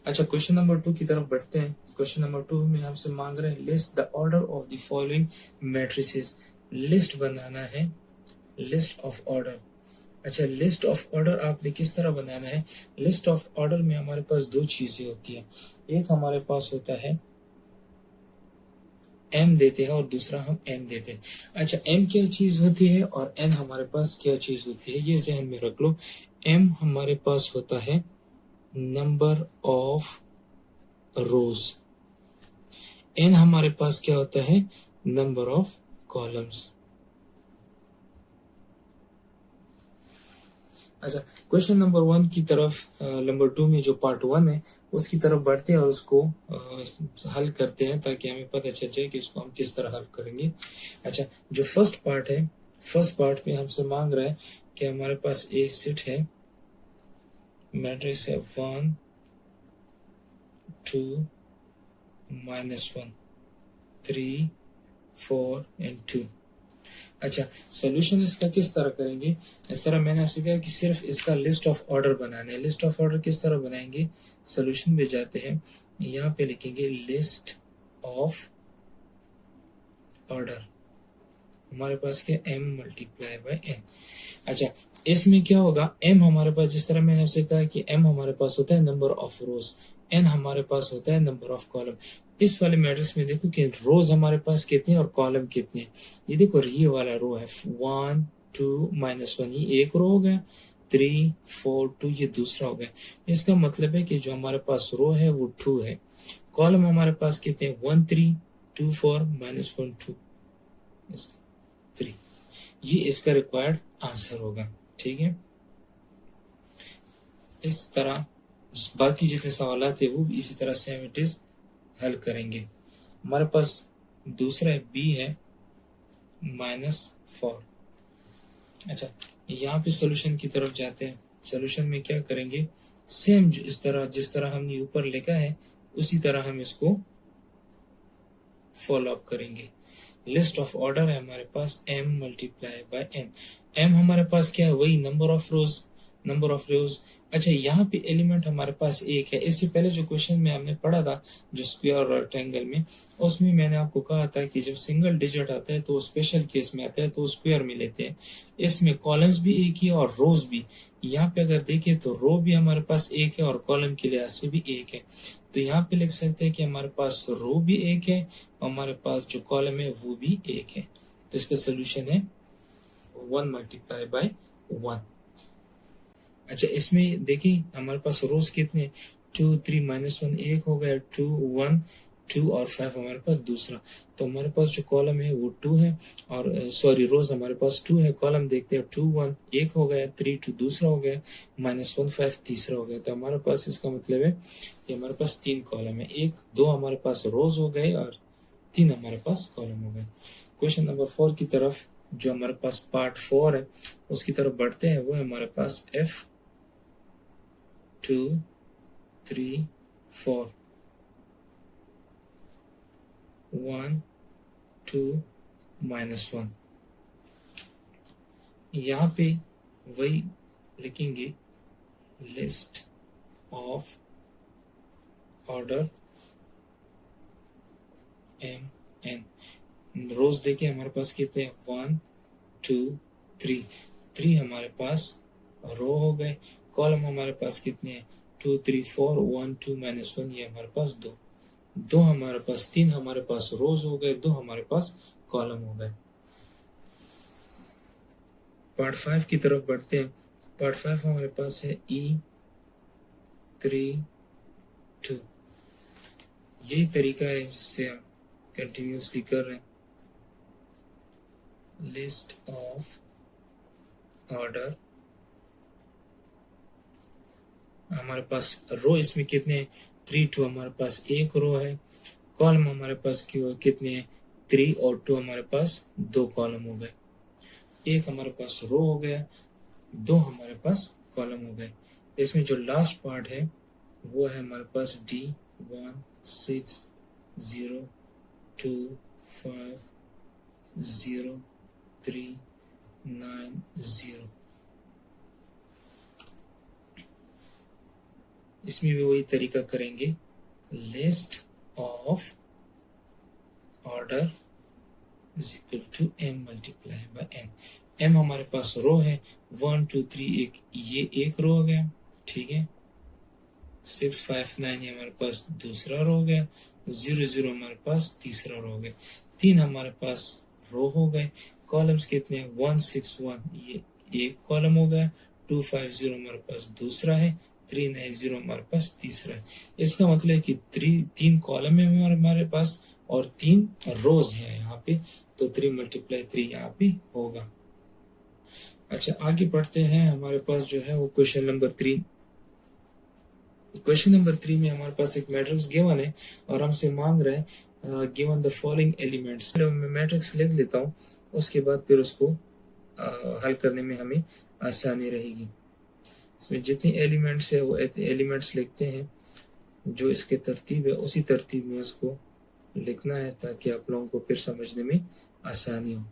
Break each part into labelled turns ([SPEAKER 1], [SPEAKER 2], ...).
[SPEAKER 1] अच्छा, question number 2 की तरफ बढ़ते हैं। क्वेश्चन नंबर 2 में हमसे मांग रहे हैं list the order of the following matrices. List बनाना है, लिस्ट ऑफ ऑर्डर। अच्छा, लिस्ट ऑफ ऑर्डर आपने किस तरह बनाना है? लिस्ट ऑफ ऑर्डर में हमारे पास दो चीजें होती है। एक हमारे पास होता है m देते हैं और दूसरा हम n देते हैं। अच्छा, m क्या चीज होती है और n हमारे पास क्या चीज होती है, ये जहन में रख लो। m हमारे पास होता है नंबर ऑफ रोज, n हमारे पास क्या होता है? Number of columns. अच्छा, क्वेश्चन नंबर 1 की तरफ, नंबर 2 में जो पार्ट 1 है उसकी तरफ बढ़ते हैं और उसको हल करते हैं ताकि हमें पता चल जाए कि उसको हम किस तरह हल करेंगे। अच्छा, जो फर्स्ट पार्ट है, फर्स्ट पार्ट में हमसे मांग रहा है कि हमारे पास एक सेट है, मैट्रिक्स है 1 2 -1 3 4 एंड 2। अच्छा, सोल्यूशन इसका किस तरह करेंगे? इस तरह मैंने आपसे कहा कि सिर्फ इसका लिस्ट ऑफ ऑर्डर बनाना है। लिस्ट ऑफ ऑर्डर किस तरह बनाएंगे? सोल्यूशन में जाते हैं, यहाँ पे लिखेंगे लिस्ट ऑफ ऑर्डर। हमारे पास क्या? m multiply by n। अच्छा, इसमें क्या होगा? m हमारे पास, जिस तरह मैंने आपसे कहा कि m हमारे पास होता है नंबर ऑफ रोज, n हमारे पास होता है नंबर ऑफ कॉलम। इस वाले मैट्रिक्स में देखो कि रोज हमारे पास कितने और कॉलम कितने। ये देखो, ये वाला रो है 1 2 -1, ये एक रो हो गया। 3 4 2 ये दूसरा हो गया। इसका मतलब है कि जो हमारे पास रो है वो 2 है। कॉलम हमारे पास कितने? 1 3 2 4 -1 2 3। ये इसका रिक्वायर्ड आंसर होगा। ठीक है, इस तरह बाकी जितने सवाल थे वो भी इसी तरह सेम इट इज हल करेंगे। हमारे पास दूसरा है बी है -4। अच्छा, यहाँ पे सोल्यूशन की तरफ जाते हैं। सोल्यूशन में क्या करेंगे? सेम इस तरह, जिस तरह हमने ऊपर लिखा है उसी तरह हम इसको फॉलो अप करेंगे। लिस्ट ऑफ ऑर्डर है हमारे पास m multiply by n। m हमारे पास क्या है? वही number of rose, number of रोज। अच्छा, यहाँ पे एलिमेंट हमारे पास एक है। इससे पहले जो क्वेश्चन में हमने पढ़ा था, जो स्क्वायर और रेक्टेंगल में, उसमें मैंने आपको कहा था कि जब सिंगल डिजिट आता है तो स्पेशल केस में आता है तो स्क्वायर में लेते हैं। इसमें कॉलम्स भी एक ही और रोज भी। यहाँ पे अगर देखें तो रो भी हमारे पास एक है और कॉलम के लिहाज से भी एक है। तो यहाँ पे लिख सकते हैं कि हमारे पास रो भी एक है और हमारे पास जो कॉलम है वो भी एक है। तो इसका सोल्यूशन है 1 मल्टीप्लाई बाय 1। अच्छा, इसमें देखिए हमारे पास रोज कितने? 2 3 -1 एक हो गया, 2 1 2 और 5 हमारे पास दूसरा। तो हमारे पास जो कॉलम है वो 2 है और सॉरी, रोज हमारे पास 2 है। कॉलम देखते हैं, 2 1 एक हो गया, 3 2 दूसरा हो गया, -1 5 तीसरा हो गया। तो हमारे पास इसका मतलब है कि हमारे पास 3 कॉलम है। 1 2 हमारे पास रोज हो गए और 3 हमारे पास कॉलम हो गए। क्वेश्चन नंबर 4 की तरफ, जो हमारे पास पार्ट 4 है उसकी तरफ बढ़ते हैं। वो है हमारे पास F 2 3 4 1 2 -1। यहाँ पे वही लिखेंगे list of order m n। रोज देखिए हमारे पास कितने हैं? 1 2 3। 3 हमारे पास रो हो गए। कॉलम हमारे पास कितने हैं? 2 3 4 1 2 -1, ये हमारे पास 2। 2 हमारे पास, 3 हमारे पास रोज हो गए, 2 हमारे पास कॉलम हो गए। पार्ट 5 की तरफ बढ़ते हैं। पार्ट 5 हमारे पास है E 3 2। यही तरीका है जिससे हम कंटिन्यूसली कर रहे हैं। लिस्ट ऑफ ऑर्डर, हमारे पास रो इसमें कितने हैं? 3 2 हमारे पास एक रो है। कॉलम हमारे पास क्यों कितने हैं? 3 और 2 हमारे पास 2 कॉलम हो गए। एक हमारे पास रो हो गया, 2 हमारे पास कॉलम हो गए। इसमें जो लास्ट पार्ट है वो है हमारे पास D 1 6 0 2 5 0 3 9 0। इसमें भी वही तरीका करेंगे, list of order is equal to m multiply by n। m हमारे पास रो है, 1 2 3 एक ये एक रो हो गया, ठीक है। 6 5 9 ये हमारे पास दूसरा रो हो गया, 0 0 हमारे पास तीसरा रो हो गया, 3 हमारे पास रो हो गए। कॉलम्स कितने हैं, 1 6 1 ये एक कॉलम हो गया, 2 5 0 हमारे पास दूसरा है, 3 9 0 हमारे पास तीसरा है। इसका मतलब है कि 3 कॉलम है हमारे पास और 3 रोज हैं यहाँ पे, तो 3 मल्टीप्लाई 3 यहाँ पे होगा। अच्छा आगे बढ़ते हैं, हमारे पास जो है वो क्वेश्चन नंबर 3। क्वेश्चन नंबर 3 में हमारे पास एक मैट्रिक्स गिवन है और हमसे मांग रहा है गिवन द फॉलोइंग एलिमेंट्स। मैं मैट्रिक्स लिख लेता हूँ, उसके बाद फिर उसको हल करने में हमें आसानी रहेगी। इसमें जितनी एलिमेंट्स है वो एलिमेंट्स लिखते हैं, जो इसके तरतीब है उसी तरतीब में उसको लिखना है ताकि आप लोगों को फिर समझने में आसानी हो।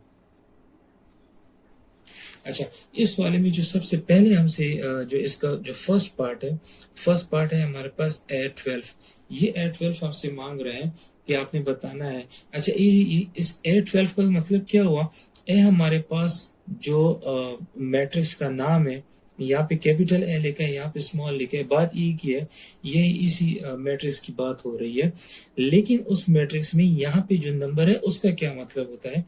[SPEAKER 1] अच्छा इस वाले में जो सबसे पहले हमसे जो इसका जो फर्स्ट पार्ट है हमारे पास A12। ये A12 हमसे मांग रहे हैं कि आपने बताना है। अच्छा इस A12 का मतलब क्या हुआ, ए हमारे पास जो मैट्रिक्स का नाम है, यहाँ पे कैपिटल ए लिखा है, यहाँ पे स्मॉल लिखा है। बात ये की है, यही इसी मैट्रिक्स की बात हो रही है, लेकिन उस मैट्रिक्स में यहाँ पे जो नंबर है उसका क्या मतलब होता है।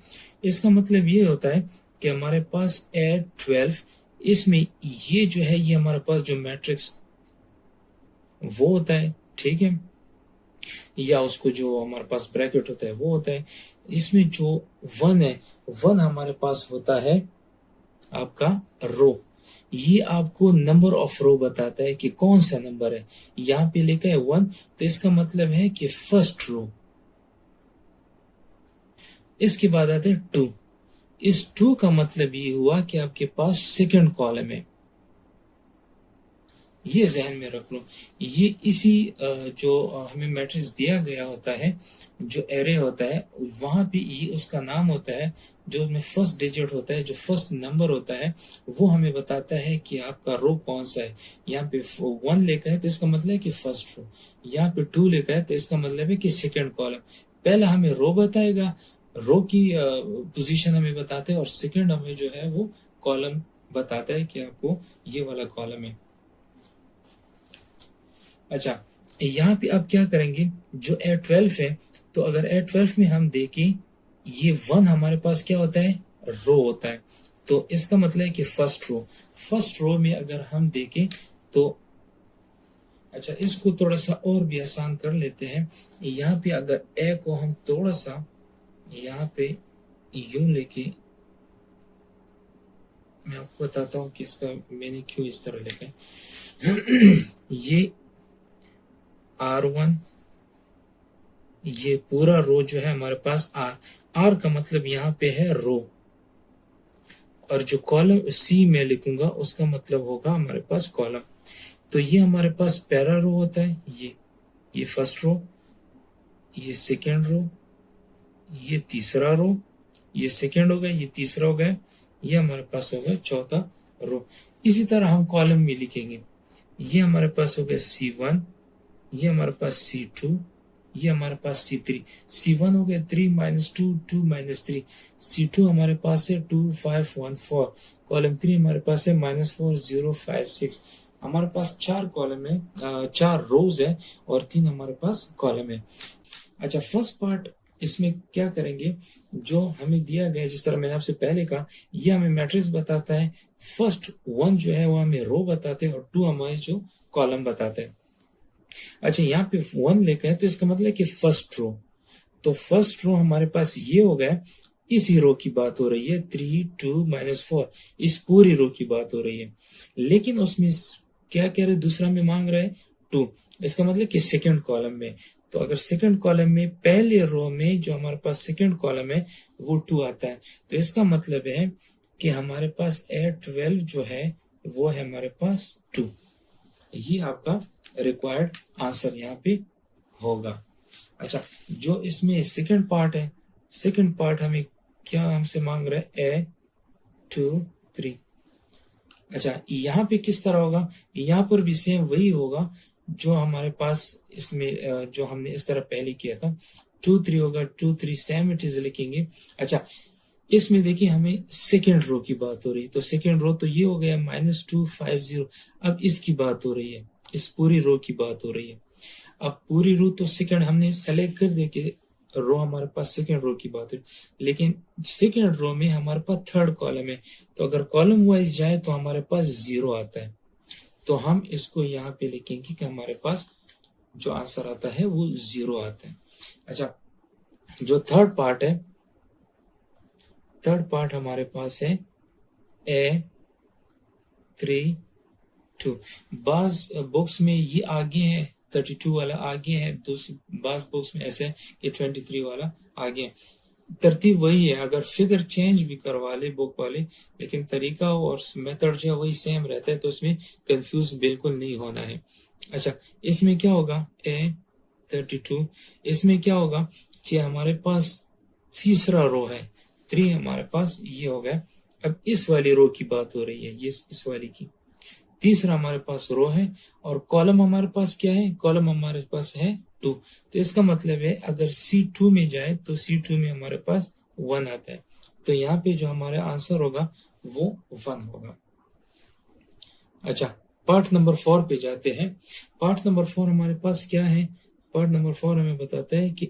[SPEAKER 1] इसका मतलब ये होता है कि हमारे पास A12, इसमें ये जो है ये हमारे पास जो मैट्रिक्स वो होता है, ठीक है, या उसको जो हमारे पास ब्रैकेट होता है वो होता है। इसमें जो 1 है, 1 हमारे पास होता है आपका रो। ये आपको नंबर ऑफ रो बताता है कि कौन सा नंबर है। यहाँ पे लिखा है 1, तो इसका मतलब है कि फर्स्ट रो। इसके बाद आते हैं 2। इस 2 का मतलब ये हुआ कि आपके पास सेकंड कॉलम है। ये जहन में रख लो। ये इसी जो हमें मैट्रिक्स दिया गया होता है, जो एरे होता है, वहां पे ये उसका नाम होता है, जो उसमें फर्स्ट डिजिट होता है, जो फर्स्ट नंबर होता है, वो हमें बताता है कि आपका रो कौन सा है। यहाँ पे 1 लिखा है तो इसका मतलब है कि फर्स्ट रो, यहाँ पे 2 लिखा है तो इसका मतलब है कि सेकेंड कॉलम। पहला हमें रो बताएगा, रो की पोजीशन हमें बताते हैं, और सेकेंड हमें जो है वो कॉलम बताता है कि आपको ये वाला कॉलम है। अच्छा यहाँ पे आप क्या करेंगे, जो A12 है, तो अगर A12 में हम देखें, ये 1 हमारे पास क्या होता है, रो होता है, तो इसका मतलब है कि फर्स्ट रो में अगर हम देखें तो अच्छा इसको थोड़ा सा और भी आसान कर लेते हैं। यहाँ पे अगर ए को हम थोड़ा सा यहाँ पे यूं लेके, मैं आपको बताता हूँ कि इसका मैंने क्यों इस तरह लिखा है। ये R1, ये पूरा रो जो है हमारे पास R का मतलब यहाँ पे है रो, और जो कॉलम C में लिखूंगा उसका मतलब होगा हमारे पास कॉलम। तो ये हमारे पास पहला रो होता है, ये फर्स्ट रो, ये सेकेंड रो, ये तीसरा रो, ये सेकेंड हो गया, ये तीसरा हो गया, ये हमारे पास हो गया चौथा रो। इसी तरह हम कॉलम में लिखेंगे, ये हमारे पास हो गया C1, ये हमारे पास C2, ये हमारे पास C3। C1 हो गया 3 - 2 2 - 3। C2 हमारे पास है 2 5 1 4। कॉलम 3 हमारे पास है -4 0 5 6। हमारे पास 4 कॉलम है, 4 रोज है और 3 हमारे पास कॉलम है। अच्छा फर्स्ट पार्ट इसमें क्या करेंगे, जो हमें दिया गया जिस तरह मैंने आपसे पहले कहा, ये हमें मैट्रिक्स बताता है। फर्स्ट 1 जो है वो हमें रो बताते हैं और 2 हमारे जो कॉलम बताते हैं। अच्छा यहाँ पे 1 लेकर है तो इसका मतलब है कि फर्स्ट रो, तो फर्स्ट रो हमारे पास ये हो गया, इसी रो की बात हो रही है, 3 2 -4, इस पूरी रो की बात हो रही है। लेकिन उसमें क्या कह रहे, दूसरा में मांग रहा है 2, इसका मतलब कि सेकंड कॉलम में। तो अगर सेकंड कॉलम में पहले रो में जो हमारे पास सेकंड कॉलम है वो 2 आता है, तो इसका मतलब है कि हमारे पास A12 जो है वो है हमारे पास 2। ये आपका रिक्वायर्ड आंसर यहाँ पे होगा। अच्छा जो इसमें सेकंड पार्ट है, सेकंड पार्ट हमें क्या हमसे मांग रहा है, A2 3। अच्छा यहाँ पे किस तरह होगा, यहाँ पर भी सेम वही होगा जो हमारे पास इसमें जो हमने इस तरह पहले किया था 2 3 होगा, 2 3 सेम इट इज लिखेंगे। अच्छा, इसमें देखिए हमें सेकेंड रो की बात हो रही है, तो सेकेंड रो तो ये हो गया -250। अब इसकी बात हो रही है, इस पूरी रो की बात हो रही है। अब पूरी रो तो सेकेंड हमने सेलेक्ट कर दिया कि रो हमारे पास सेकेंड रो की बात है, लेकिन सेकेंड रो में हमारे पास थर्ड कॉलम है, तो अगर कॉलम वाइज जाए तो हमारे पास 0 आता है। तो हम इसको यहाँ पे लिखेंगे कि हमारे पास जो आंसर आता है वो 0 आता है। अच्छा, जो थर्ड पार्ट है, थर्ड पार्ट हमारे पास है A32। बाज बुक्स में ये आगे है, 32 वाला आगे है, दूसरी बाज बुक्स में ऐसे है कि 23 वाला आगे है। तरतीब वही है, अगर फिगर चेंज भी करवा ले बुक वाले, लेकिन तरीका और मेथड जो है वही सेम रहता है, तो इसमें कंफ्यूज बिल्कुल नहीं होना है। अच्छा, इसमें क्या होगा A32, इसमें क्या होगा कि हमारे पास तीसरा रो है 3 हमारे पास, ये हो गया। अब इस वाली रो की बात हो रही है, ये इस वाली की, तीसरा हमारे पास रो है और कॉलम हमारे पास क्या है, कॉलम हमारे पास है 2। तो इसका मतलब है अगर C2 में जाए तो C2 में हमारे पास 1 आता है, तो यहाँ पे जो हमारा आंसर होगा वो 1 होगा। अच्छा, पार्ट नंबर 4 पे जाते हैं। पार्ट नंबर 4 हमारे पास क्या है, पार्ट नंबर 4 हमें बताता है कि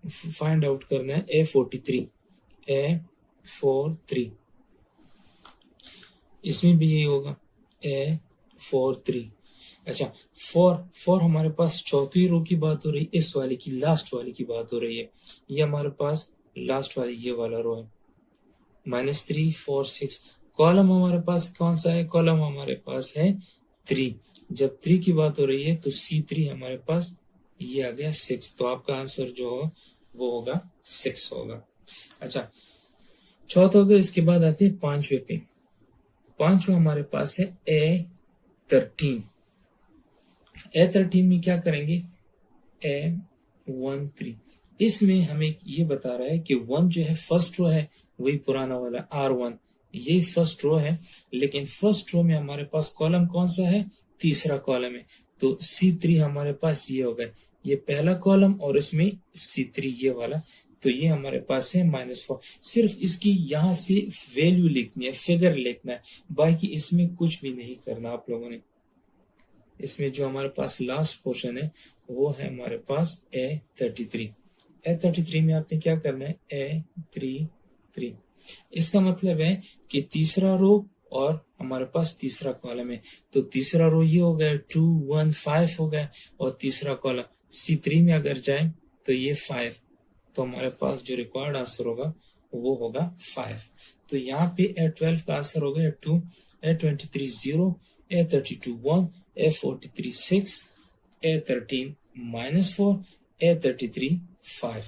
[SPEAKER 1] फाइंड आउट करना है A43। इसमें भी यही होगा A43। अच्छा, 4 हमारे पास चौथी रो की बात हो रही है, इस वाली की लास्ट वाली की बात हो रही है। ये हमारे पास लास्ट वाली ये वाला रो है, -3 4 6। कॉलम हमारे पास कौन सा है, कॉलम हमारे पास है 3। जब 3 की बात हो रही है तो C3 हमारे पास ये आ गया 6, तो आपका आंसर जो हो वो होगा 6 होगा। अच्छा, चौथा हो गया। इसके बाद आते हैं पांचवे पे। पांचवा हमारे पास है A13। A13 में क्या करेंगे, A13। इसमें हमें ये बता रहा है कि 1 जो है फर्स्ट रो है, वही पुराना वाला R1, ये फर्स्ट रो है, लेकिन फर्स्ट रो में हमारे पास कॉलम कौन सा है, तीसरा कॉलम है, तो C3 हमारे पास ये होगा, ये पहला कॉलम और इसमें C3 ये वाला, तो ये हमारे पास है -4। सिर्फ इसकी यहाँ से वैल्यू लिखनी है, फिगर लिखना है, बाकी इसमें कुछ भी नहीं करना आप लोगों ने। इसमें जो हमारे पास लास्ट पोर्शन है वो है हमारे पास A33। A33 में आपने क्या करना है, A33। इसका मतलब है कि तीसरा रो और हमारे पास तीसरा कॉलम है, तो तीसरा रो ये हो गया 2 1 5 हो गया, और तीसरा कॉलम C3 में अगर जाए तो ये 5, तो हमारे पास जो रिक्वायर्ड आंसर होगा वो होगा 5। तो यहाँ पे A12 का आंसर हो गया 2, A23 0, A32 1, A43 6, A13 -4, A33 5।